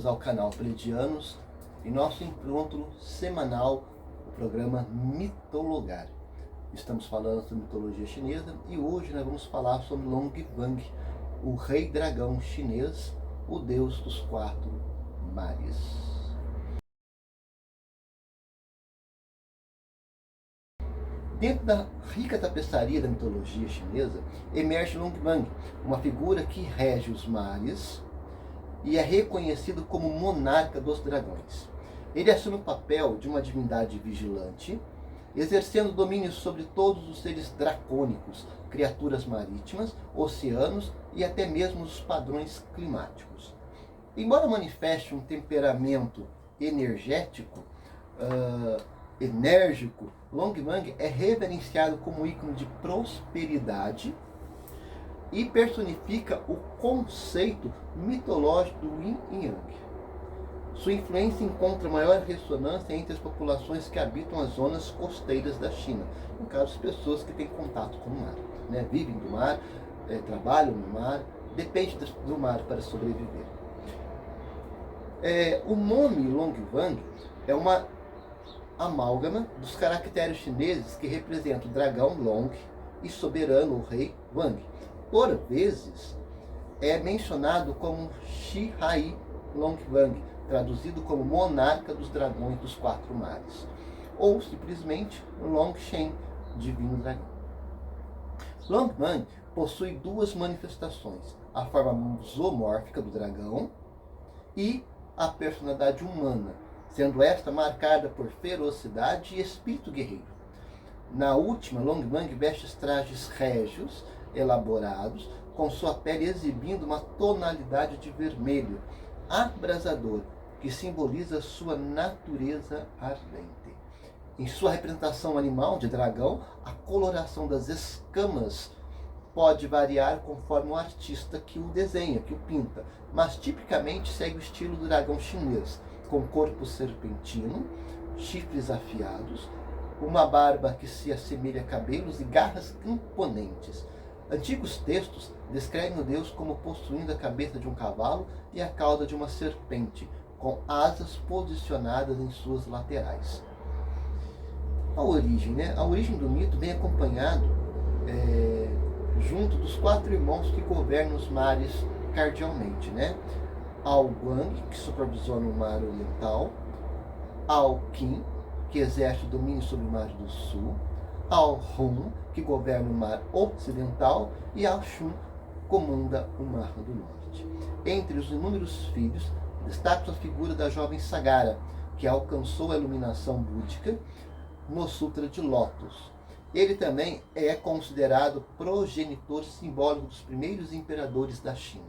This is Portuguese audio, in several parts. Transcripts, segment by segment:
bem-vindos ao canal Pleiadianos e nosso encontro semanal, o programa Mitologar. Estamos falando sobre mitologia chinesa e hoje nós vamos falar sobre Long Wang, o rei dragão chinês, o deus dos quatro mares. Dentro da rica tapeçaria da mitologia chinesa, emerge Long Wang, uma figura que rege os mares e é reconhecido como monarca dos dragões. Ele assume o papel de uma divindade vigilante, exercendo domínio sobre todos os seres dracônicos, criaturas marítimas, oceanos e até mesmo os padrões climáticos. Embora manifeste um temperamento energético, enérgico, Long Wang é reverenciado como ícone de prosperidade e personifica o conceito mitológico do Yin e Yang. Sua influência encontra maior ressonância entre as populações que habitam as zonas costeiras da China, no caso, as pessoas que têm contato com o mar, vivem do mar, trabalham no mar, dependem do mar para sobreviver. O nome Long Wang é uma amálgama dos caracteres chineses que representam o dragão Long e soberano, o rei Wang. Por vezes, é mencionado como Shi Hai Long Wang, traduzido como monarca dos dragões dos quatro mares, ou simplesmente Long Shen, divino dragão. Long Wang possui duas manifestações, a forma zoomórfica do dragão e a personalidade humana, sendo esta marcada por ferocidade e espírito guerreiro. Na última, Long Wang veste trajes régios, elaborados, com sua pele exibindo uma tonalidade de vermelho abrasador, que simboliza sua natureza ardente. Em sua representação animal de dragão, a coloração das escamas pode variar conforme o artista que o desenha, que o pinta, mas tipicamente segue o estilo do dragão chinês, com corpo serpentino, chifres afiados, uma barba que se assemelha a cabelos e garras imponentes. Antigos textos descrevem o deus como possuindo a cabeça de um cavalo e a cauda de uma serpente, com asas posicionadas em suas laterais. A origem do mito vem acompanhado junto dos quatro irmãos que governam os mares cardialmente, Ao Guang, que supervisiona o mar oriental, Ao Qin, que exerce o domínio sobre o mar do sul, Ao Hun, que governa o mar ocidental, e Ao Shun, comanda o mar do norte. Entre os inúmeros filhos, destaca a figura da jovem Sagara, que alcançou a iluminação búdica no Sutra de Lótus. Ele também é considerado progenitor simbólico dos primeiros imperadores da China.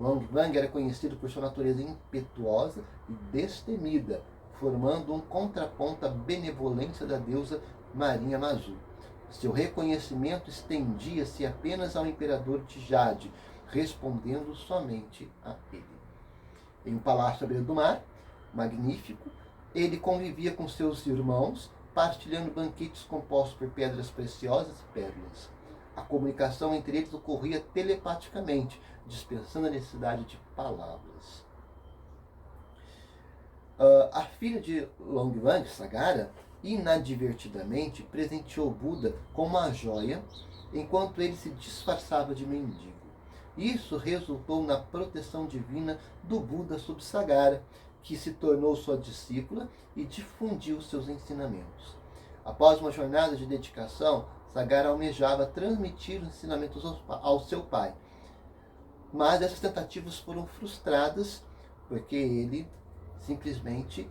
Long Wang era conhecido por sua natureza impetuosa e destemida, formando um contraponto à benevolência da deusa marinha Mazu. Seu reconhecimento estendia-se apenas ao imperador de Jade, respondendo somente a ele. Em um palácio à beira do mar, magnífico, ele convivia com seus irmãos, partilhando banquetes compostos por pedras preciosas e pérolas. A comunicação entre eles ocorria telepaticamente, dispensando a necessidade de palavras. A filha de Long Wang, Sagara, inadvertidamente presenteou Buda com uma joia, enquanto ele se disfarçava de mendigo. Isso resultou na proteção divina do Buda sobre Sagara, que se tornou sua discípula e difundiu seus ensinamentos. Após uma jornada de dedicação, Sagara almejava transmitir os ensinamentos ao seu pai. Mas essas tentativas foram frustradas porque ele simplesmente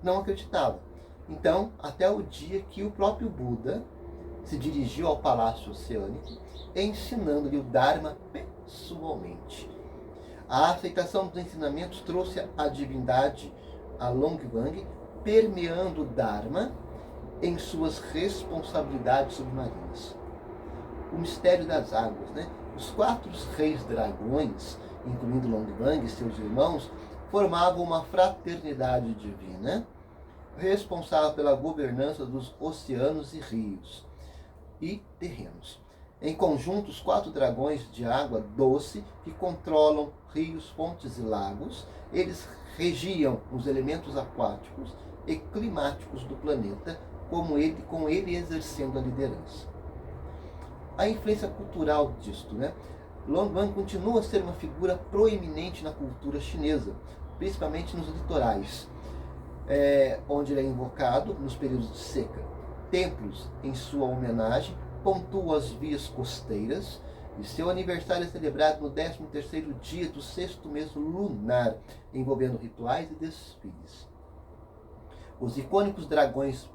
não acreditava. Então, até o dia que o próprio Buda se dirigiu ao Palácio Oceânico, ensinando-lhe o Dharma pessoalmente. A aceitação dos ensinamentos trouxe a divindade a Long Wang, permeando o Dharma em suas responsabilidades submarinas. O mistério das águas, Os quatro reis dragões, incluindo Long Wang e seus irmãos, formavam uma fraternidade divina, responsável pela governança dos oceanos e rios e terrenos. Em conjunto, os 4 dragões de água doce que controlam rios, fontes e lagos, eles regiam os elementos aquáticos e climáticos do planeta, com ele exercendo a liderança. A influência cultural disto, né? Longuang continua a ser uma figura proeminente na cultura chinesa, principalmente nos litorais, onde ele é invocado nos períodos de seca. Templos em sua homenagem pontuam as vias costeiras, e seu aniversário é celebrado no 13º dia do 6º mês lunar, envolvendo rituais e desfiles. Os icônicos dragões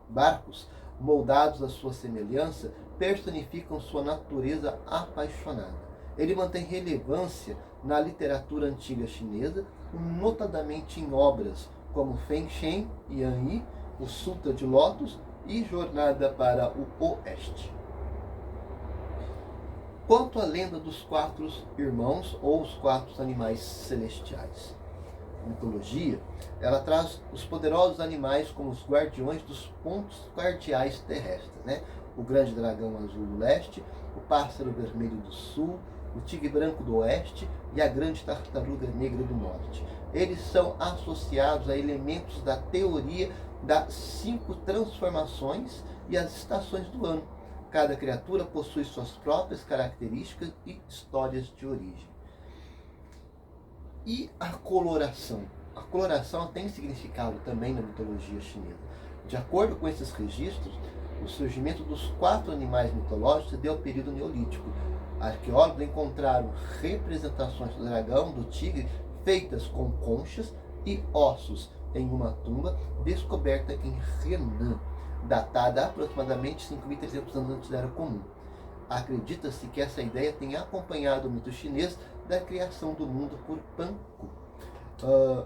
barcos, moldados à sua semelhança, personificam sua natureza apaixonada. Ele mantém relevância na literatura antiga chinesa, notadamente em obras como Feng Shen Yan Yi, o Sutra de Lótus e Jornada para o Oeste. Quanto à lenda dos 4 irmãos ou os 4 animais celestiais, a mitologia, ela traz os poderosos animais como os guardiões dos pontos cardeais terrestres, né? O grande dragão azul do leste, o pássaro vermelho do sul, o tigre branco do oeste e a grande tartaruga negra do norte. Eles são associados a elementos da teoria das 5 transformações e as estações do ano. Cada criatura possui suas próprias características e histórias de origem. E a coloração? A coloração tem significado também na mitologia chinesa. De acordo com esses registros, o surgimento dos 4 animais mitológicos se deu ao período neolítico. Arqueólogos encontraram representações do dragão, do tigre, feitas com conchas e ossos em uma tumba descoberta em Henan, datada aproximadamente 5.300 anos antes da Era Comum. Acredita-se que essa ideia tenha acompanhado o mito chinês da criação do mundo por Pan Ku.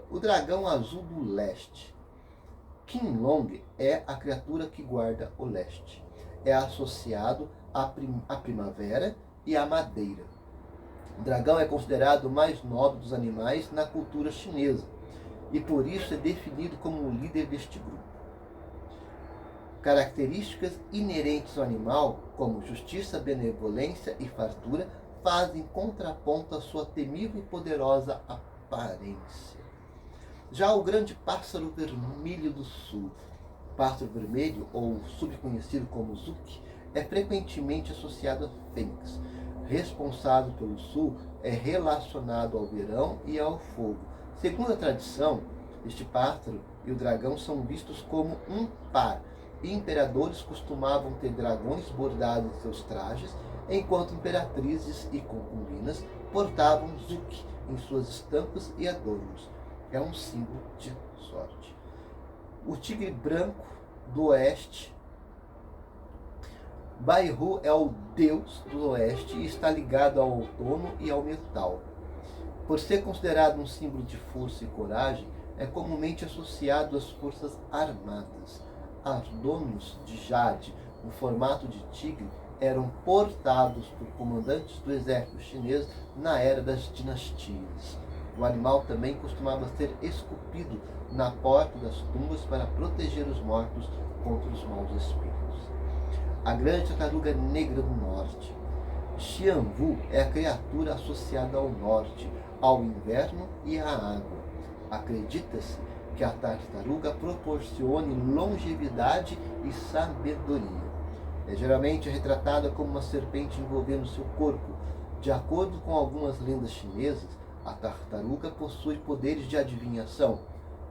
O dragão azul do leste. Qinlong é a criatura que guarda o leste. É associado à primavera e à madeira. O dragão é considerado o mais nobre dos animais na cultura chinesa e por isso é definido como o líder deste grupo. Características inerentes ao animal, como justiça, benevolência e fartura, fazem contraponto à sua temível e poderosa aparência. Já o grande pássaro vermelho do sul, pássaro vermelho, ou subconhecido como Zuki, é frequentemente associado a Fênix. Responsável pelo sul, é relacionado ao verão e ao fogo. Segundo a tradição, este pássaro e o dragão são vistos como um par, e imperadores costumavam ter dragões bordados em seus trajes, enquanto imperatrizes e concubinas portavam Zuki em suas estampas e adornos. É um símbolo de sorte. O tigre branco do oeste. Baihu é o deus do oeste e está ligado ao outono e ao metal. Por ser considerado um símbolo de força e coragem, é comumente associado às forças armadas. Adornos de jade, no formato de tigre, eram portados por comandantes do exército chinês na era das dinastias. O animal também costumava ser esculpido na porta das tumbas para proteger os mortos contra os maus espíritos. A grande tartaruga negra do norte. Xianwu é a criatura associada ao norte, ao inverno e à água. Acredita-se que a tartaruga proporcione longevidade e sabedoria. É geralmente retratada como uma serpente envolvendo seu corpo. De acordo com algumas lendas chinesas, a tartaruga possui poderes de adivinhação.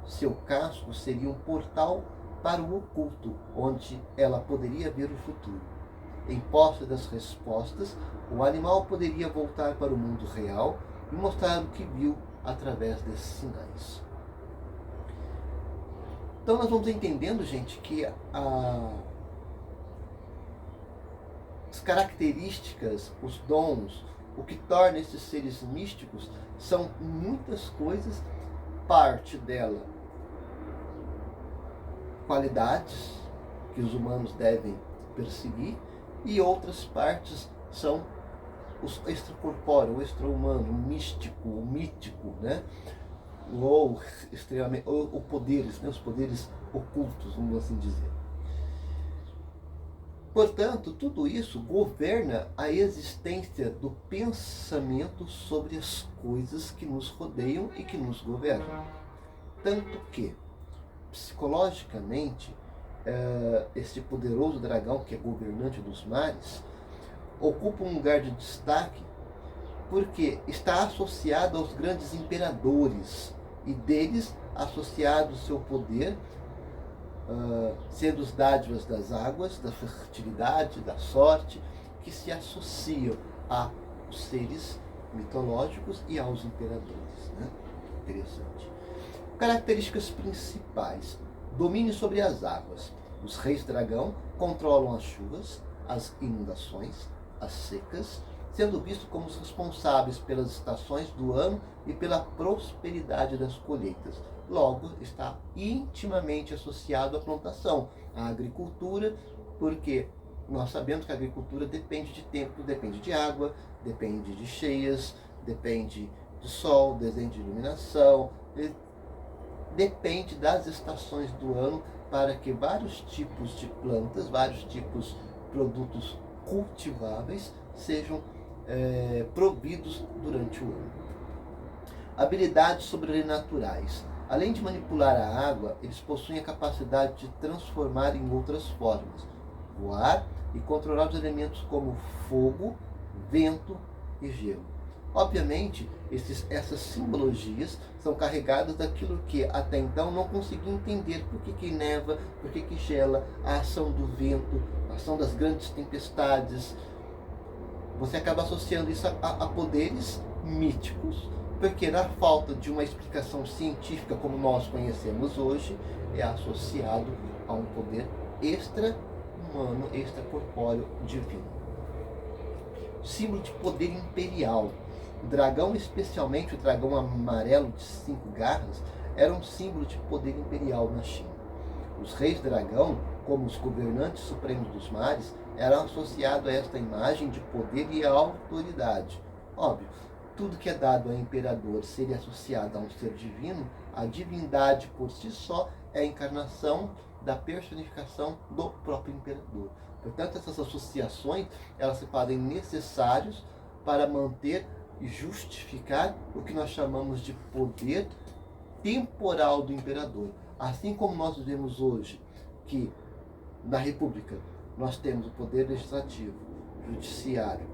Seu casco seria um portal para o oculto, onde ela poderia ver o futuro. Em posse das respostas, o animal poderia voltar para o mundo real e mostrar o que viu através desses sinais. Então nós vamos entendendo, gente, que as características, os dons, o que torna esses seres místicos são muitas coisas. Parte dela, qualidades que os humanos devem perseguir, e outras partes são os extracorpóreo, o extra-humano, o místico, o mítico, né? Ou extremamente, poderes, né? Os poderes ocultos, vamos assim dizer. Portanto, tudo isso governa a existência do pensamento sobre as coisas que nos rodeiam e que nos governam. Tanto que, psicologicamente, este poderoso dragão, que é governante dos mares, ocupa um lugar de destaque porque está associado aos grandes imperadores e deles associado o seu poder, sendo os dádivas das águas, da fertilidade, da sorte, que se associam aos seres mitológicos e aos imperadores. Né? Interessante. Características principais: domínio sobre as águas. Os reis dragão controlam as chuvas, as inundações, as secas, sendo vistos como os responsáveis pelas estações do ano e pela prosperidade das colheitas. Logo, está intimamente associado à plantação, à agricultura, porque nós sabemos que a agricultura depende de tempo, depende de água, depende de cheias, depende de sol, depende de iluminação, depende das estações do ano para que vários tipos de plantas, vários tipos de produtos cultiváveis sejam providos durante o ano. Habilidades sobrenaturais. Além de manipular a água, eles possuem a capacidade de transformar em outras formas, voar e controlar os elementos como fogo, vento e gelo. Obviamente, essas simbologias são carregadas daquilo que até então não consegui entender. Por que neva, por que gela, a ação do vento, a ação das grandes tempestades. Você acaba associando isso a poderes míticos, porque na falta de uma explicação científica como nós conhecemos hoje, é associado a um poder extra-humano, extracorpóreo, divino. Símbolo de poder imperial. O dragão, especialmente o dragão amarelo de 5 garras, era um símbolo de poder imperial na China. Os reis dragão, como os governantes supremos dos mares, eram associados a esta imagem de poder e autoridade. Óbvio, tudo que é dado a imperador seria associado a um ser divino. A divindade por si só é a encarnação da personificação do próprio imperador. Portanto, essas associações, elas se fazem necessárias para manter e justificar o que nós chamamos de poder temporal do imperador. Assim como nós vemos hoje que na República nós temos o poder legislativo, judiciário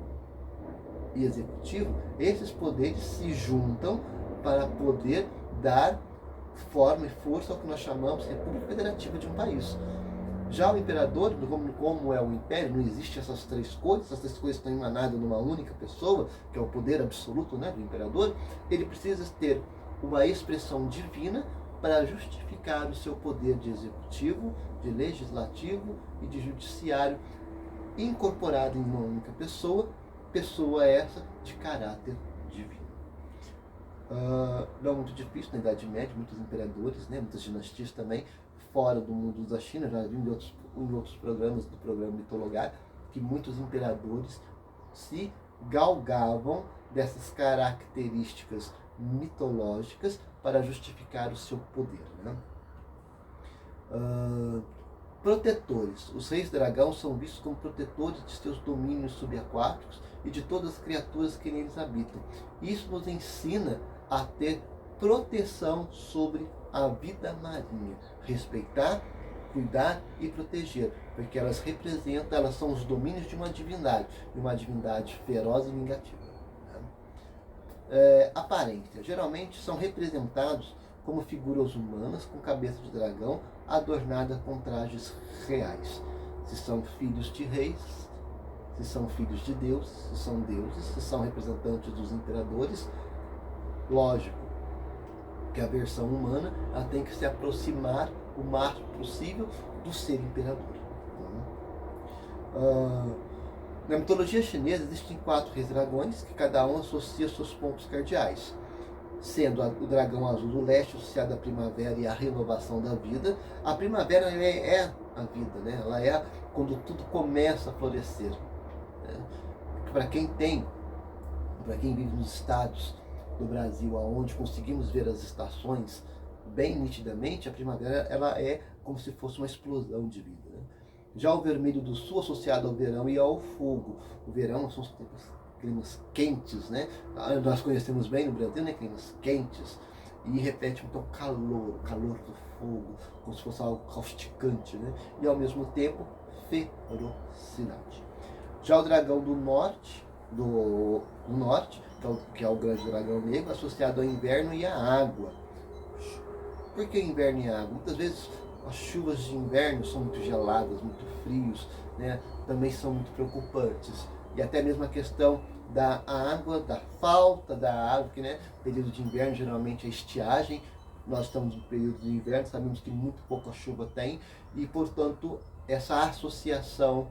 e executivo, esses poderes se juntam para poder dar forma e força ao que nós chamamos de República Federativa de um país. Já o imperador, como é o império, não existe essas três coisas estão emanadas numa única pessoa, que é o poder absoluto, né, do imperador. Ele precisa ter uma expressão divina para justificar o seu poder de executivo, de legislativo e de judiciário, incorporado em uma única pessoa essa de caráter divino. Não é muito difícil na Idade Média, muitos imperadores, né, muitas dinastias também, fora do mundo da China, já vi em outros programas do programa Mitologar, que muitos imperadores se galgavam dessas características mitológicas para justificar o seu poder. Né? Protetores. Os reis dragão são vistos como protetores de seus domínios subaquáticos e de todas as criaturas que neles habitam. Isso nos ensina a ter proteção sobre a vida marinha, respeitar, cuidar e proteger, porque elas são os domínios de uma divindade feroz e vingativa. Aparência. Geralmente são representados como figuras humanas com cabeça de dragão adornada com trajes reais. Se são filhos de reis, se são filhos de Deus, se são deuses, se são representantes dos imperadores, lógico que a versão humana ela tem que se aproximar o máximo possível do ser imperador. Na mitologia chinesa existem 4 reis dragões que cada um associa seus pontos cardeais, sendo o dragão azul do leste associado à primavera e à renovação da vida. A primavera é a vida, né? Ela é quando tudo começa a florescer. Para quem vive nos estados do Brasil, onde conseguimos ver as estações bem nitidamente, a primavera ela é como se fosse uma explosão de vida. Né? Já o vermelho do sul associado ao verão e ao fogo. O verão são os climas quentes, né? Nós conhecemos bem no Brasil, né? Climas quentes. E repete muito o calor do fogo, como se fosse algo causticante, né? E ao mesmo tempo, ferocidade. Já o dragão do norte, que é o grande dragão negro, associado ao inverno e à água. Por que inverno e água? Muitas vezes as chuvas de inverno são muito geladas, muito frios, né? Também são muito preocupantes. E até mesmo a questão da água, da falta da água, que, né, período de inverno geralmente é estiagem. Nós estamos no período de inverno, sabemos que muito pouca chuva tem e, portanto, essa associação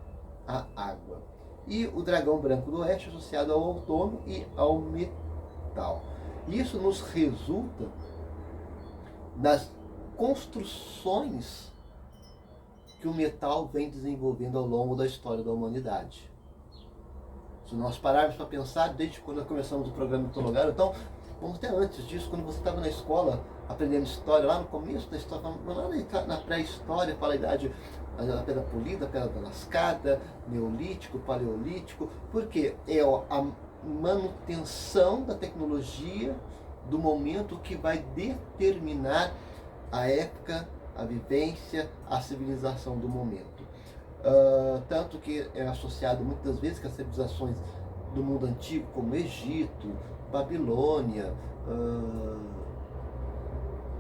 à água. E o dragão branco do oeste associado ao outono e ao metal. Isso nos resulta das construções que o metal vem desenvolvendo ao longo da história da humanidade. Se nós pararmos para pensar, desde quando nós começamos o programa mitologado, então, vamos até antes disso, quando você estava na escola aprendendo história, lá no começo da história, lá na pré-história, para a idade da pedra polida, pedra lascada, neolítico, paleolítico, porque é a manutenção da tecnologia do momento que vai determinar a época, a vivência, a civilização do momento. Tanto que é associado muitas vezes com as civilizações do mundo antigo, como Egito, Babilônia,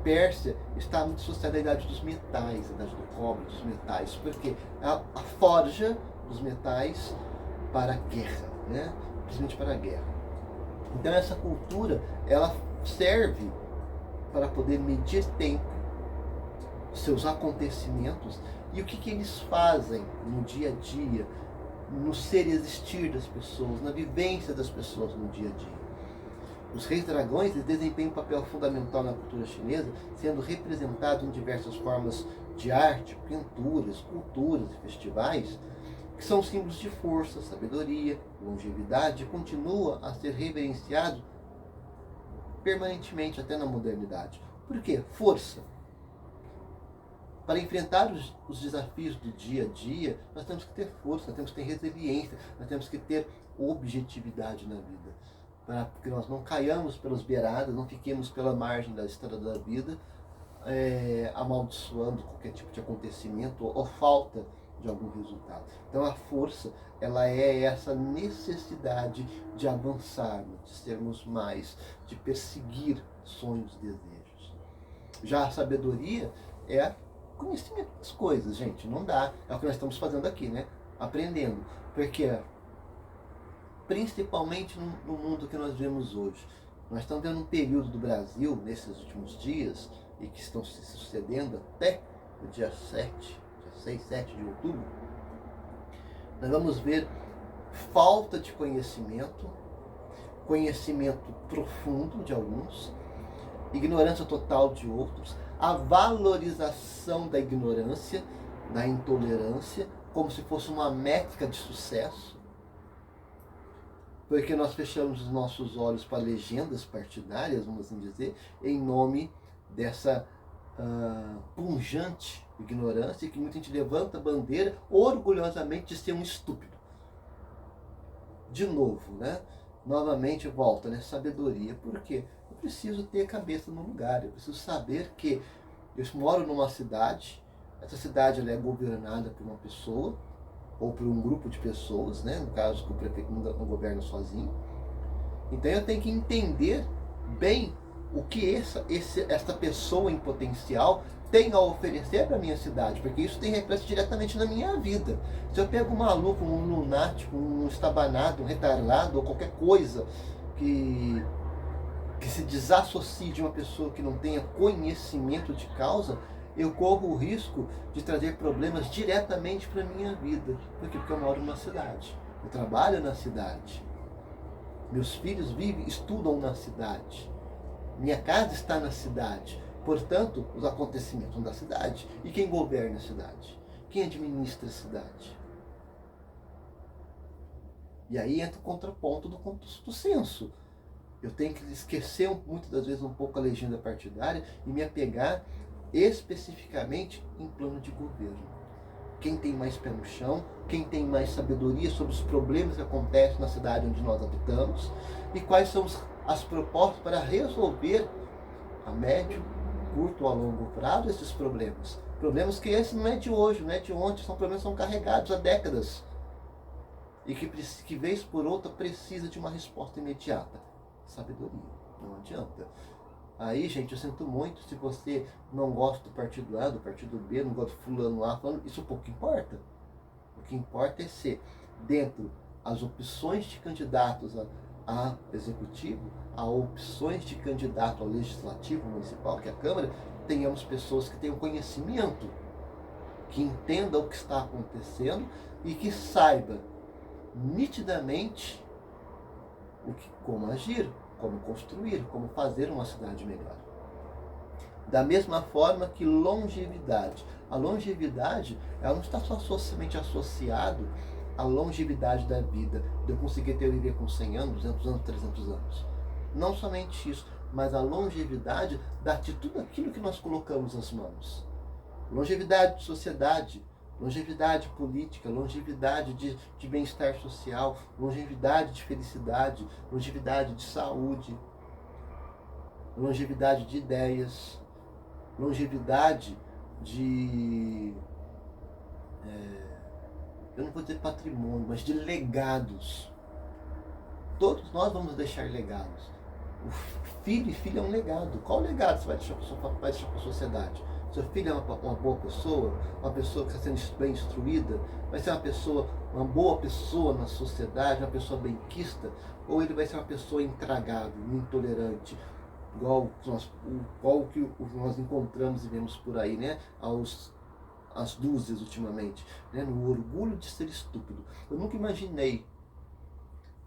Pérsia, está muito associada à idade dos metais, a idade do cobre, dos metais, porque a forja dos metais para a guerra, né? Principalmente para a guerra. Então essa cultura, ela serve para poder medir tempo, seus acontecimentos e o que eles fazem no dia a dia, no ser e existir das pessoas, na vivência das pessoas no dia a dia. Os reis dragões desempenham um papel fundamental na cultura chinesa, sendo representados em diversas formas de arte, pinturas, esculturas e festivais, que são símbolos de força, sabedoria, longevidade, e continua a ser reverenciado permanentemente até na modernidade. Por quê? Força. Para enfrentar os desafios do dia a dia, nós temos que ter força, nós temos que ter resiliência, nós temos que ter objetividade na vida. Para que nós não caiamos pelas beiradas, não fiquemos pela margem da estrada da vida, amaldiçoando qualquer tipo de acontecimento ou falta de algum resultado. Então a força, ela é essa necessidade de avançarmos, de sermos mais, de perseguir sonhos e desejos. Já a sabedoria é conhecimento das coisas, gente, não dá. É o que nós estamos fazendo aqui, né? Aprendendo. Porque, principalmente no mundo que nós vemos hoje, nós estamos vendo um período do Brasil, nesses últimos dias, e que estão se sucedendo até o dia 6, 7 de outubro, nós vamos ver falta de conhecimento profundo de alguns, ignorância total de outros, a valorização da ignorância, da intolerância, como se fosse uma métrica de sucesso, porque nós fechamos os nossos olhos para legendas partidárias, vamos assim dizer, em nome dessa pungente ignorância, que muita gente levanta a bandeira orgulhosamente de ser um estúpido. De novo, né? Novamente volta, né? Sabedoria. Por quê? Eu preciso ter a cabeça no lugar, eu preciso saber que eu moro numa cidade, essa cidade ela é governada por uma pessoa, ou por um grupo de pessoas, né? No caso que o prefeito não governa sozinho. Então eu tenho que entender bem o que essa pessoa em potencial tem a oferecer para a minha cidade, porque isso tem reflexo diretamente na minha vida. Se eu pego um maluco, um lunático, um estabanado, um retardado, ou qualquer coisa que se desassocie de uma pessoa que não tenha conhecimento de causa, eu corro o risco de trazer problemas diretamente para a minha vida. Por quê? Porque eu moro numa cidade, eu trabalho na cidade, meus filhos vivem, estudam na cidade, minha casa está na cidade. Portanto, os acontecimentos são da cidade. E quem governa a cidade? Quem administra a cidade? E aí entra o contraponto do senso. Eu tenho que esquecer muitas das vezes um pouco a legenda partidária e me apegar especificamente em plano de governo. quem tem mais pé no chão, quem tem mais sabedoria sobre os problemas que acontecem na cidade onde nós habitamos e quais são as propostas para resolver a médio, curto ou a longo prazo esses problemas. Problemas que esse não é de hoje, não é de ontem, são problemas que são carregados há décadas e que vez por outra precisa de uma resposta imediata. Sabedoria, não adianta. Aí, gente, eu sinto muito se você não gosta do partido A, do partido B, não gosta do fulano A, falando, isso pouco importa. O que importa é ser, dentro as opções de candidatos a executivo, a opções de candidato ao legislativo municipal, que é a Câmara, tenhamos pessoas que tenham conhecimento, que entendam o que está acontecendo e que saiba nitidamente como agir, como construir, como fazer uma cidade melhor. Da mesma forma que longevidade. A longevidade, ela não está somente associada à longevidade da vida, de eu conseguir viver com 100 anos, 200 anos, 300 anos. Não somente isso, mas a longevidade de tudo aquilo que nós colocamos nas mãos. Longevidade de sociedade, longevidade política, longevidade de bem-estar social, longevidade de felicidade, longevidade de saúde, longevidade de ideias, longevidade de... eu não vou dizer patrimônio, mas de legados. Todos nós vamos deixar legados. O filho e filha é um legado. Qual legado você vai deixar para a sociedade? Seu filho é uma boa pessoa, uma pessoa que está sendo bem instruída, vai ser uma boa pessoa na sociedade, uma pessoa benquista, ou ele vai ser uma pessoa intragável, intolerante, igual que nós encontramos e vemos por aí, né? As dúzias ultimamente, né? No orgulho de ser estúpido. Eu nunca imaginei,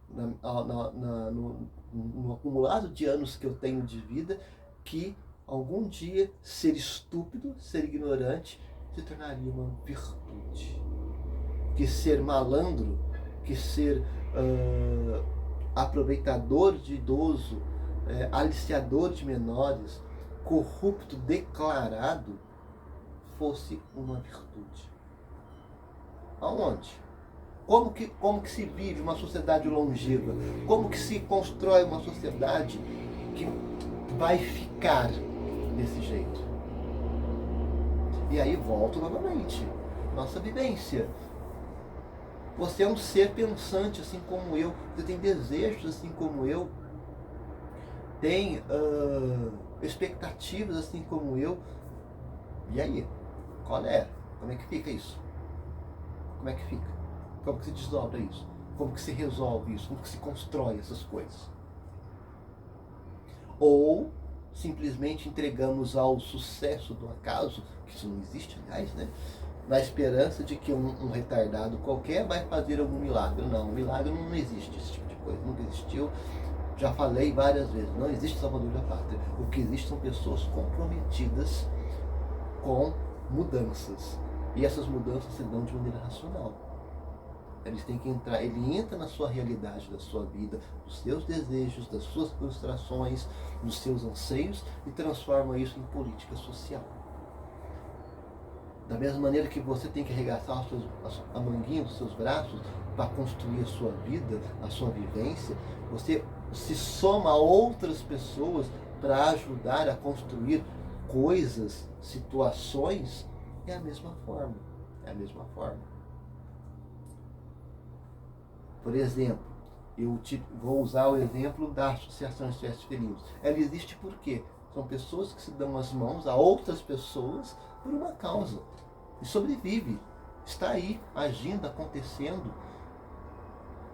no acumulado de anos que eu tenho de vida, que algum dia ser estúpido, ser ignorante, se tornaria uma virtude. Que ser malandro, que ser aproveitador de idoso, aliciador de menores, corrupto declarado, fosse uma virtude. Aonde? Como que se vive uma sociedade longeva? Como que se constrói uma sociedade que vai ficar desse jeito? E aí volto novamente. Nossa vivência. Você é um ser pensante assim como eu. Você tem desejos assim como eu. Tem expectativas assim como eu. E aí? Qual é? Como é que fica isso? Como é que fica? Como que se desdobra isso? Como que se resolve isso? Como que se constrói essas coisas? Ou simplesmente entregamos ao sucesso do acaso, que isso não existe, aliás, né? Na esperança de que um retardado qualquer vai fazer algum milagre. Não, milagre não existe, esse tipo de coisa, nunca existiu. Já falei várias vezes, não existe salvador da pátria. O que existe são pessoas comprometidas com mudanças. E essas mudanças se dão de maneira racional. Eles têm que entrar, ele entra na sua realidade, da sua vida, dos seus desejos, das suas frustrações, dos seus anseios e transforma isso em política social. Da mesma maneira que você tem que arregaçar a manguinha dos seus braços para construir a sua vida, a sua vivência, você se soma a outras pessoas para ajudar a construir coisas, situações, é a mesma forma. É a mesma forma. Por exemplo, eu vou usar o exemplo da Associação SOS Felinos. Ela existe por quê? São pessoas que se dão as mãos a outras pessoas por uma causa. E sobrevive. Está aí, agindo, acontecendo.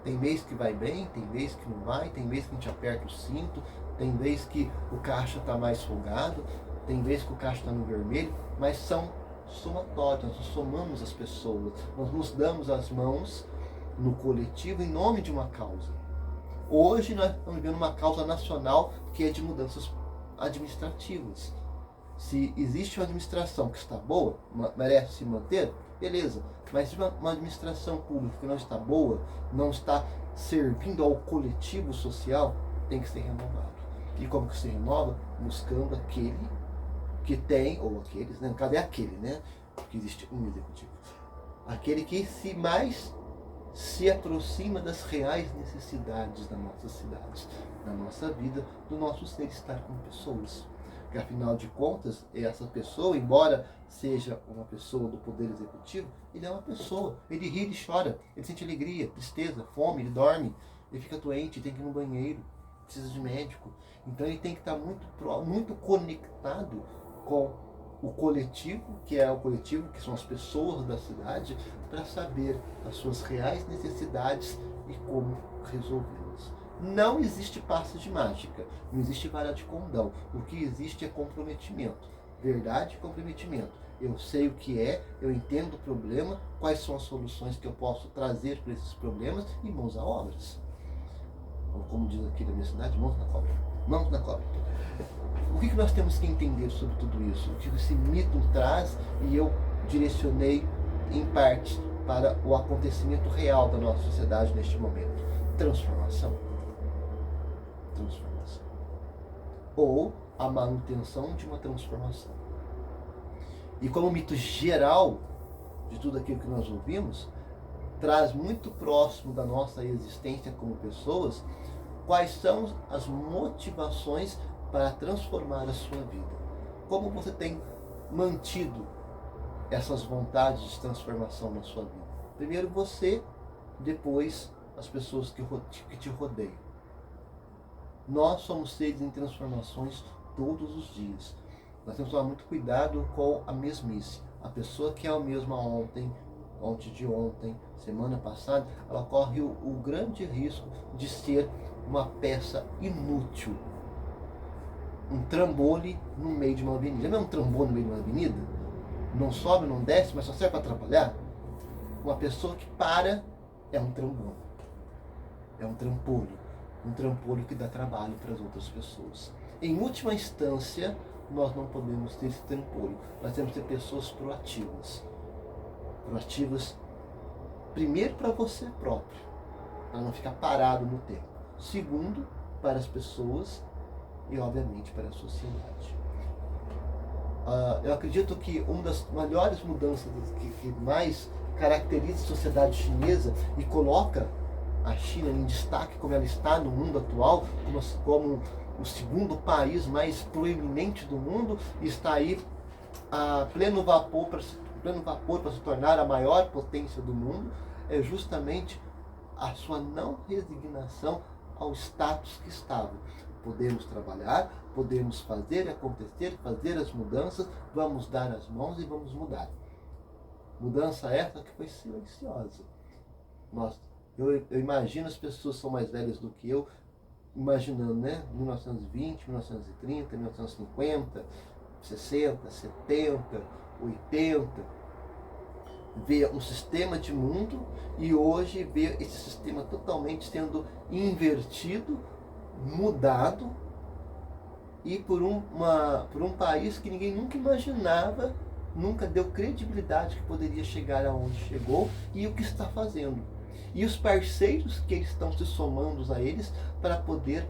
Tem mês que vai bem, tem mês que não vai, tem mês que a gente aperta o cinto, tem mês que o caixa está mais folgado, tem mês que o caixa está no vermelho, mas são somatórios, nós somamos as pessoas, nós nos damos as mãos no coletivo em nome de uma causa. Hoje nós estamos vivendo uma causa nacional que é de mudanças administrativas. Se existe uma administração que está boa, merece se manter, beleza. Mas se uma administração pública que não está boa, não está servindo ao coletivo social, tem que ser renovado. E como que se renova? Buscando aquele que tem, ou aqueles, né? Cadê aquele, né? Porque existe um executivo. aquele que mais se aproxima das reais necessidades da nossa cidade, da nossa vida, do nosso ser estar com pessoas. Porque afinal de contas, essa pessoa, embora seja uma pessoa do Poder Executivo, ele é uma pessoa. Ele ri, ele chora, ele sente alegria, tristeza, fome, ele dorme, ele fica doente, tem que ir no banheiro, precisa de médico. Então ele tem que estar muito conectado com o coletivo, que é o coletivo, que são as pessoas da cidade, para saber as suas reais necessidades e como resolvê-las. Não existe passe de mágica, não existe vara de condão. O que existe é comprometimento. Verdade e comprometimento. Eu sei o que é, eu entendo o problema, quais são as soluções que eu posso trazer para esses problemas e mãos a obras. Como diz aqui na minha cidade, mãos na cobra. Mãos na cobra. O que nós temos que entender sobre tudo isso? O que esse mito traz, e eu direcionei em parte para o acontecimento real da nossa sociedade neste momento. Transformação. Transformação. Ou a manutenção de uma transformação. E como mito geral de tudo aquilo que nós ouvimos, traz muito próximo da nossa existência como pessoas, quais são as motivações para transformar a sua vida. Como você tem mantido essas vontades de transformação na sua vida? Primeiro você, depois as pessoas que te rodeiam. Nós somos seres em transformações todos os dias. Nós temos que tomar muito cuidado com a mesmice. A pessoa que é a mesma ontem de ontem, semana passada, ela corre o grande risco de ser uma peça inútil. Um trambolho no meio de uma avenida. Já viu um trambolho no meio de uma avenida? Não sobe, não desce, mas só serve para atrapalhar? Uma pessoa que para é um trambolho. É um trampolho. Um trampolho que dá trabalho para as outras pessoas. Em última instância, nós não podemos ter esse trampolho. Nós temos que ter pessoas proativas. Proativas, primeiro para você próprio, para não ficar parado no tempo. Segundo, para as pessoas e, obviamente, para a sociedade. Eu acredito que uma das maiores mudanças que mais caracteriza a sociedade chinesa e coloca a China em destaque como ela está no mundo atual, como o segundo país mais proeminente do mundo, e está aí a pleno vapor para se tornar a maior potência do mundo, é justamente a sua não resignação ao status que estava. Podemos trabalhar, podemos fazer acontecer, fazer as mudanças, vamos dar as mãos e vamos mudar. Mudança essa que foi silenciosa. Eu imagino, as pessoas são mais velhas do que eu, imaginando, né? 1920, 1930, 1950, 60, 70, 80, ver um sistema de mundo e hoje ver esse sistema totalmente sendo invertido, mudado, e por um país que ninguém nunca imaginava, nunca deu credibilidade que poderia chegar aonde chegou e o que está fazendo. E os parceiros que eles estão se somando a eles para poder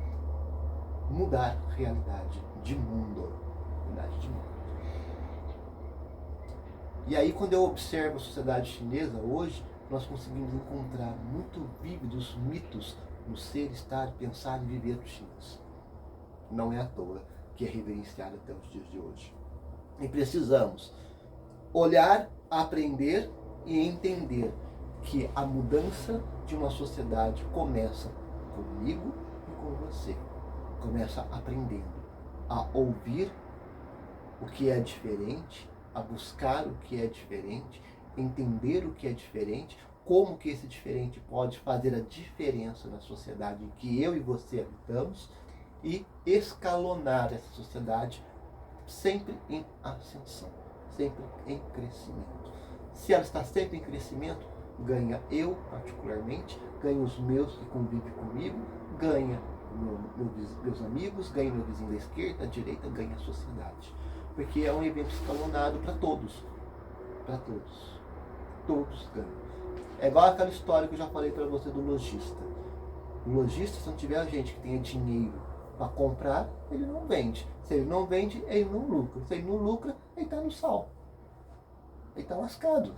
mudar a realidade de mundo. E aí, quando eu observo a sociedade chinesa hoje, nós conseguimos encontrar muito vívidos mitos no ser, estar, pensar e viver dos chineses. Não é à toa que é reverenciado até os dias de hoje. E precisamos olhar, aprender e entender que a mudança de uma sociedade começa comigo e com você. Começa aprendendo a ouvir o que é diferente, a buscar o que é diferente, entender o que é diferente, como que esse diferente pode fazer a diferença na sociedade em que eu e você habitamos, e escalonar essa sociedade sempre em ascensão, sempre em crescimento. Se ela está sempre em crescimento, ganha eu, particularmente, ganha os meus que convivem comigo, ganha meus amigos, ganha meu vizinho da esquerda, da direita, ganha a sociedade. Porque é um evento escalonado para todos. Para todos. Todos ganham. É igual aquela história que eu já falei para você do lojista. O lojista, se não tiver gente que tenha dinheiro para comprar, ele não vende. Se ele não vende, ele não lucra. Se ele não lucra, ele está no sal. ele está lascado.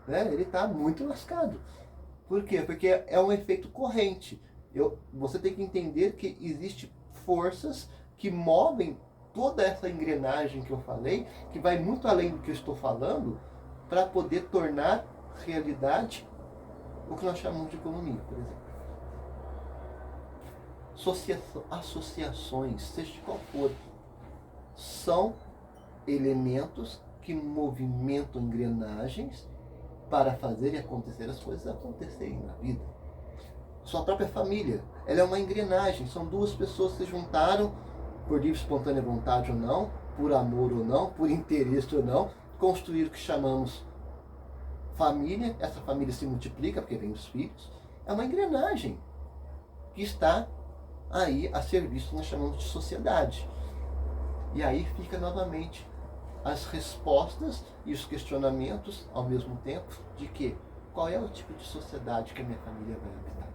Né? Ele está muito lascado. Por quê? Porque é um efeito corrente. Você tem que entender que existem forças que movem toda essa engrenagem que eu falei, que vai muito além do que eu estou falando, para poder tornar realidade o que nós chamamos de economia, por exemplo. Associações, seja de qual for, são elementos que movimentam engrenagens para fazer acontecer as coisas acontecerem na vida. Sua própria família, ela é uma engrenagem, são duas pessoas que se juntaram por livre e espontânea vontade ou não, por amor ou não, por interesse ou não, construir o que chamamos família. Essa família se multiplica porque vem os filhos, é uma engrenagem que está aí a serviço do que nós chamamos de sociedade. E aí fica novamente as respostas e os questionamentos ao mesmo tempo de que qual é o tipo de sociedade que a minha família vai habitar?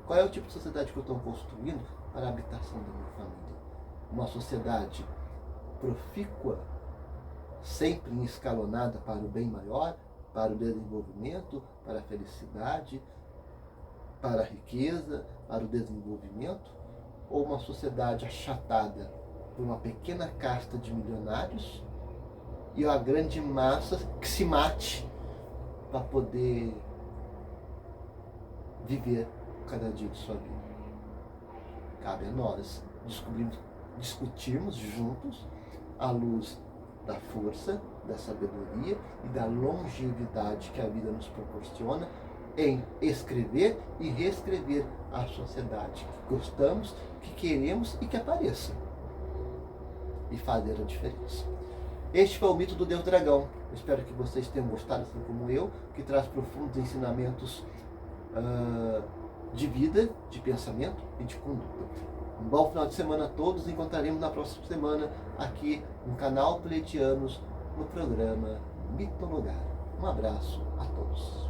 Qual é o tipo de sociedade que eu estou construindo para a habitação da minha família? Uma sociedade profícua, sempre escalonada para o bem maior, para o desenvolvimento, para a felicidade, para a riqueza, para o desenvolvimento, ou uma sociedade achatada por uma pequena casta de milionários e a grande massa que se mate para poder viver cada dia de sua vida. Cabe a nós discutirmos juntos à luz da força, da sabedoria e da longevidade que a vida nos proporciona em escrever e reescrever a sociedade que gostamos, que queremos e que apareça. E fazer a diferença. Este foi o mito do Deus Dragão. Eu espero que vocês tenham gostado, assim como eu, que traz profundos ensinamentos de vida, de pensamento e de conduta. Um bom final de semana a todos. Encontraremos na próxima semana aqui no canal Pleiadianos, no programa Mitologar. Um abraço a todos.